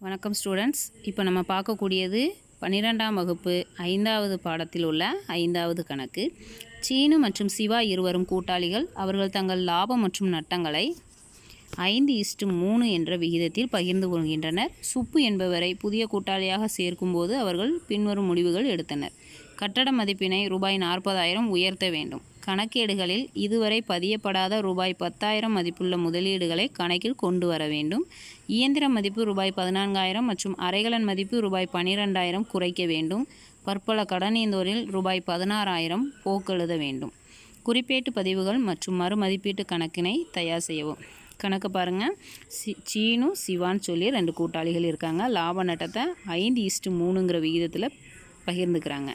வணக்கம் ஸ்டூடெண்ட்ஸ். இப்போ நம்ம பார்க்கக்கூடியது 12ஆம் வகுப்பு 5வது பாடத்தில் உள்ள 5வது கணக்கு. சீனு மற்றும் சிவா இருவரும் கூட்டாளிகள். அவர்கள் தங்கள் லாபம் மற்றும் நட்டங்களை 5:3 என்ற விகிதத்தில் பகிர்ந்து கொள்கின்றனர். சுப்பு என்பவரை புதிய கூட்டாளியாக சேர்க்கும்போது அவர்கள் பின்வரும் முடிவுகள் எடுத்தனர். கட்டட மதிப்பினை ரூபாய் 40,000 உயர்த்த வேண்டும். கணக்கேடுகளில் இதுவரை பதியப்படாத ரூபாய் 10,000 மதிப்புள்ள முதலீடுகளை கணக்கில் கொண்டு வர வேண்டும். இயந்திர மதிப்பு ரூபாய் 14,000 மற்றும் அரைகலன் மதிப்பு ரூபாய் 12,000 குறைக்க வேண்டும். பற்பல கடனீந்தோரில் ரூபாய் 16,000 போக்கெழுத வேண்டும். குறிப்பேட்டு பதிவுகள் மற்றும் மறுமதிப்பீட்டு கணக்கினை தயார் செய்யவும். கணக்கு பாருங்கள். சீனு சிவான்னு சொல்லி 2 கூட்டாளிகள் இருக்காங்க. லாப நட்டத்தை 5:3ங்கிற விகிதத்தில் பகிர்ந்துக்கிறாங்க.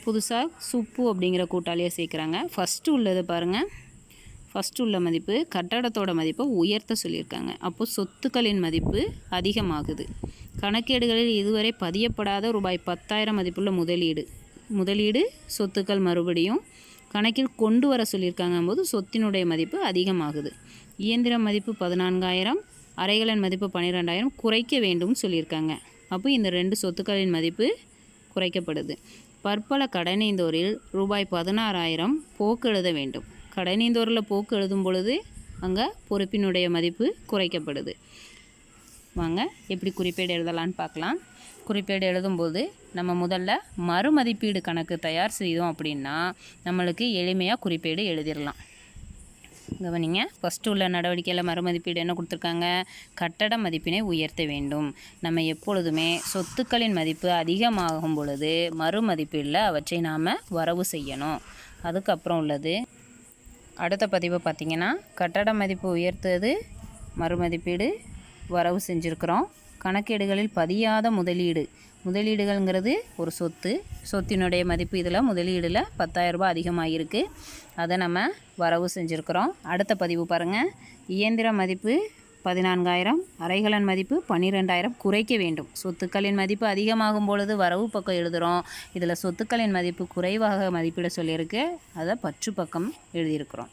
புதுசாக சுப்பு அப்படிங்கிற கூட்டாளியை சேர்க்குறாங்க. ஃபஸ்ட்டு உள்ளது பாருங்கள். ஃபஸ்ட்டு உள்ள மதிப்பு கட்டடத்தோட மதிப்பை உயர்த்த சொல்லியிருக்காங்க. அப்போது சொத்துக்களின் மதிப்பு அதிகமாகுது. கணக்கேடுகளில் இதுவரை பதியப்படாத ரூபாய் 10,000 மதிப்புள்ள முதலீடு சொத்துக்கள் மறுபடியும் கணக்கில் கொண்டு வர சொல்லியிருக்காங்க போது சொத்தினுடைய மதிப்பு அதிகமாகுது. இயந்திர மதிப்பு 14,000, அரைகலன் மதிப்பு 12,000 குறைக்க வேண்டும் சொல்லியிருக்காங்க. அப்போ இந்த 2 சொத்துக்களின் மதிப்பு குறைக்கப்படுது. பற்பல கடனீந்தோரில் ரூபாய் 16,000 போக்கு எழுத வேண்டும். கடனீந்தோரில் போக்கு எழுதும் பொழுது அங்கே பொறுப்பினுடைய மதிப்பு குறைக்கப்படுது. வாங்க எப்படி குறிப்பேடு எழுதலான்னு பார்க்கலாம். குறிப்பேடு எழுதும்போது நம்ம முதல்ல மறுமதிப்பீடு கணக்கு தயார் செய்தோம் அப்படின்னா நம்மளுக்கு எளிமையாக குறிப்பேடு எழுதிடலாம். கவனிங்க. ஃபஸ்ட்டு உள்ள நடவடிக்கையில் மறுமதிப்பீடு என்ன கொடுத்துருக்காங்க? கட்டட மதிப்பினை உயர்த்த வேண்டும். நம்ம எப்பொழுதுமே சொத்துக்களின் மதிப்பு அதிகமாகும் பொழுது மறுமதிப்பீடில் அவற்றை நாம் வரவு செய்யணும். அதுக்கப்புறம் உள்ளது அடுத்த பதிவை பார்த்திங்கன்னா கட்டட மதிப்பு உயர்த்துவது மறுமதிப்பீடு வரவு செஞ்சுருக்கிறோம். கணக்கேடுகளில் பதியாத முதலீடுகள்ங்கிறது ஒரு சொத்தினுடைய மதிப்பு இதில் முதலீடில் 10,000 ரூபாய் அதிகமாகிருக்கு. அதை நம்ம வரவு செஞ்சுருக்கிறோம். அடுத்த பதிவு பாருங்கள். இயந்திர மதிப்பு 14,000, அரைகலன் மதிப்பு 12,000 குறைக்க வேண்டும். சொத்துக்களின் மதிப்பு அதிகமாகும் பொழுது வரவு பக்கம் எழுதுகிறோம். இதில் சொத்துக்களின் மதிப்பு குறைவாக மதிப்பிட சொல்லியிருக்கு. அதை பற்று பக்கம் எழுதியிருக்கிறோம்.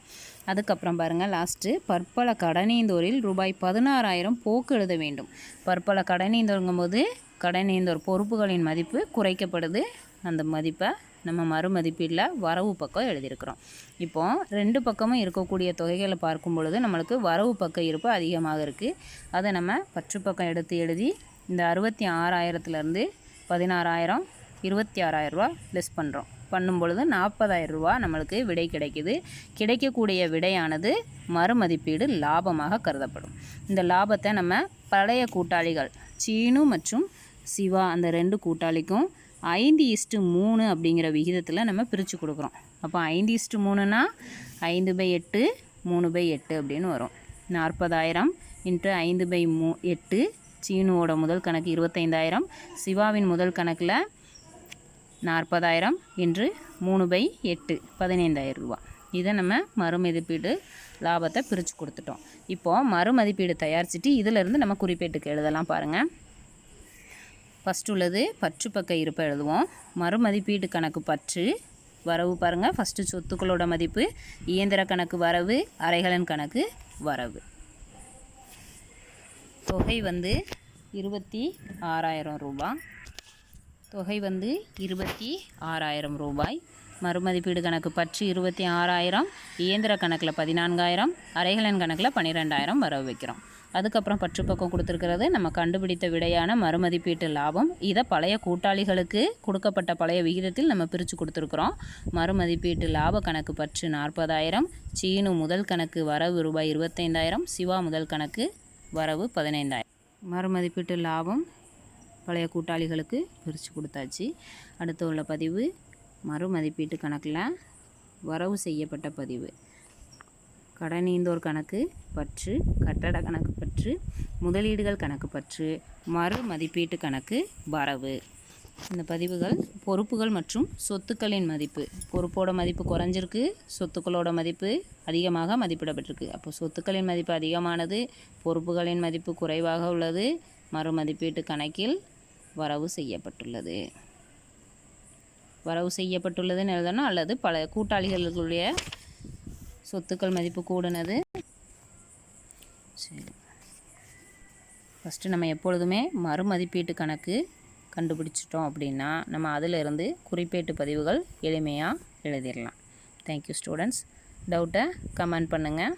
அதுக்கப்புறம் பாருங்கள் லாஸ்ட்டு பற்பல கடனீந்தோரில் ரூபாய் 16,000 போக்கு எழுத வேண்டும். பற்பல கடனீந்தோருங்கும் போது கடனீந்தோர் பொறுப்புகளின் மதிப்பு குறைக்கப்படுது. அந்த மதிப்பை நம்ம மறுமதிப்பீடில் வரவு பக்கம் எழுதியிருக்கிறோம். இப்போது 2 பக்கமும் இருக்கக்கூடிய தொகைகளை பார்க்கும் பொழுது நம்மளுக்கு வரவு பக்க இருப்பு அதிகமாக இருக்குது. அதை நம்ம பற்று பக்கம் எடுத்து எழுதி இந்த 66,000லேருந்து 16,000 26,000 ரூபா லெஸ் பண்ணும் பொழுது 40,000 ரூபா நம்மளுக்கு விடை கிடைக்குது. கிடைக்கக்கூடிய விடையானது மறுமதிப்பீடு லாபமாக கருதப்படும். இந்த லாபத்தை நம்ம பழைய கூட்டாளிகள் சீனு மற்றும் சிவா அந்த 2 கூட்டாளிக்கும் 5:3 அப்படிங்கிற விகிதத்தில் நம்ம பிரித்து கொடுக்குறோம். அப்போ 5:3னா 5/8 3/8 அப்படின்னு வரும். 40,000 × 5/8. சீனுவோட முதல் கணக்கு 25,000, சிவாவின் முதல் கணக்கில் 40,000 × 3/8 15,000 ரூபா. இதை நம்ம மறுமதிப்பீடு லாபத்தை பிரித்து கொடுத்துட்டோம். இப்போது மறுமதிப்பீடு தயாரிச்சுட்டு இதிலிருந்து நம்ம குறிப்பேட்டுக்கு எழுதலாம். பாருங்கள். ஃபஸ்ட்டு உள்ளது பற்று பக்க இருப்பை எழுதுவோம். மறுமதிப்பீடு கணக்கு பற்று வரவு பாருங்கள். ஃபஸ்ட்டு சொத்துக்களோட மதிப்பு, இயந்திர கணக்கு வரவு, அரைகலன் கணக்கு வரவு. தொகை 26,000 ரூபா. தொகை 26,000 ரூபாய். மறுமதிப்பீடு கணக்கு பற்று 26,000, இயந்திர கணக்கில் 14,000, அரைகலன் கணக்கில் 12,000 வரவு வைக்கிறோம். அதுக்கப்புறம் பற்று பக்கம் கொடுத்துருக்கிறது நம்ம கண்டுபிடித்த விடையான மறுமதிப்பீட்டு லாபம். இதை பழைய கூட்டாளிகளுக்கு கொடுக்கப்பட்ட பழைய விகிதத்தில் நம்ம பிரித்து கொடுத்துருக்குறோம். மறுமதிப்பீட்டு லாப கணக்கு பற்று 40,000, சீனு முதல் கணக்கு வரவு ரூபாய் 25,000, சிவா முதல் கணக்கு வரவு 15,000. மறுமதிப்பீட்டு லாபம் பழைய கூட்டாளிகளுக்கு பிரித்து கொடுத்தாச்சு. அடுத்து உள்ள பதிவு மறுமதிப்பீட்டு கணக்கில் வரவு செய்யப்பட்ட பதிவு. கடனீந்தோர் கணக்கு பற்று, கட்டட கணக்கு பற்று, முதலீடுகள் கணக்கு பற்று, மறுமதிப்பீட்டு கணக்கு வரவு. இந்த பதிவுகள் பொறுப்புகள் மற்றும் சொத்துக்களின் மதிப்பு. பொறுப்போட மதிப்பு குறைஞ்சிருக்கு, சொத்துக்களோட மதிப்பு அதிகமாக மதிப்பிடப்பட்டிருக்கு. அப்போ சொத்துக்களின் மதிப்பு அதிகமானது, பொறுப்புகளின் மதிப்பு குறைவாக உள்ளது. மறுமதிப்பீட்டு கணக்கில் வரவு செய்யப்பட்டுள்ளதுன்னு எழுதணும். அல்லது பல கூட்டாளிகளுடைய சொத்துக்கள் மதிப்பு கூடுனது. சரி. ஃபஸ்ட்டு நம்ம எப்பொழுதுமே மறுமதிப்பீட்டு கணக்கு கண்டுபிடிச்சிட்டோம் அப்படின்னா நம்ம அதிலிருந்து குறிப்பேட்டு பதிவுகள் எளிமையாக எழுதிடலாம். Thank you students. டவுட்டை கமெண்ட் பண்ணுங்கள்.